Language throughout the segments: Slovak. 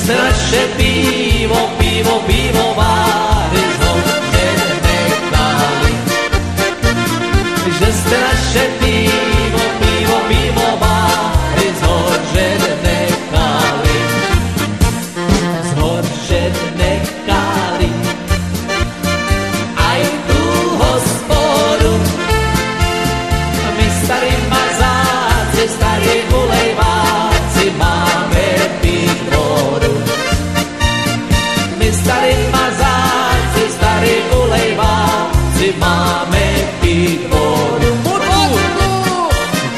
jste naše pivo, pivo, pivovary zhořené nechali. Že jste naše pivo, pivo, pivovary zhořené nechali. Zhořené nechali. Aj tu hospodu my starý mazáci, starí gulejváci máme pít vodu. My starý mazáci, starí gulejváci máme pít vodu.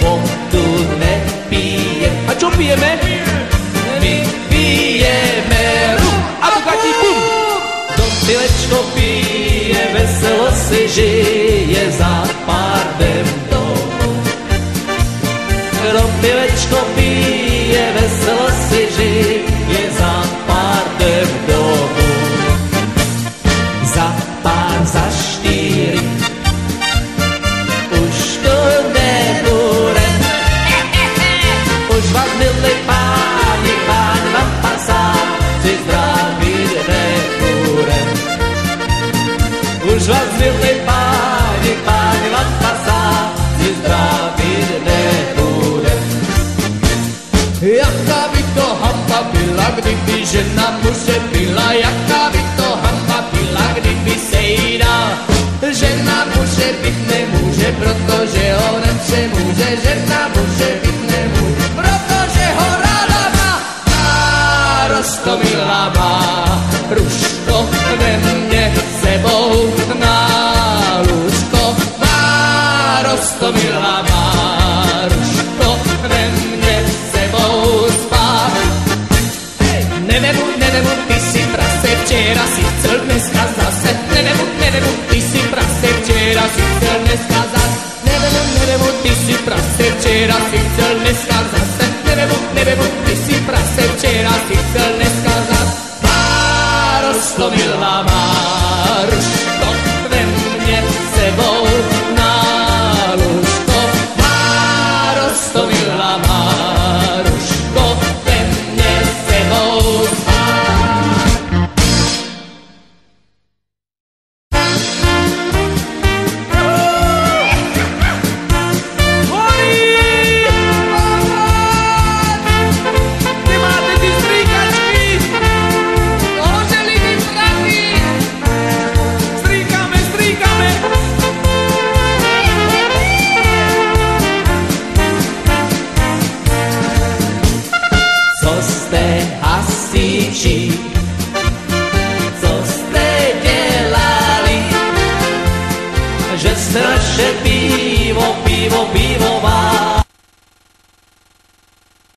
Vodu nepijeme. A čo pijeme? My pijeme rum. A bugati bum. Don Pilečko pije, veselo si žije za pardem domu. Don Pilečko pije, veselo si žije za pardem domu. Za pár, za štyri už to nebude. Už vás, milí páni, pán vám pasáci zdravit nebudem. Už vás, milí páni, pán vám pasáci zdravit nebudem. Jaká by to hamba byla, kdyby žena muže byla, jaká by to hamba byla, kdyby se jí dá. Žena muže být nemůže, protože ho nepřemůže, žena muže být nemůže, protože ho ráda má. Roztomilá má ruško ve mně sebou na lůžko. Má Roztomilá má ruško ve mně sebou spát. Nevemu, ty si prase, včera si chcel, dneska zase. Nevemu, ty si prase, včera si chcel, dneska zase. Nevemu, ty si prase, včera si chcel, dneska zase. Nevemu, ty si prase, včera si chcel, dneska zase. Má Roztomilá má ruško ve mně sebou na lůžko. Má Roztomilá má ruško ve mně sebou spát. Ty máte ty stříkačky, oželiny prachy. Stříkáme, stříkáme. Co jste hasiči, co jste dělali, že jste naše pivo, pivo, pivová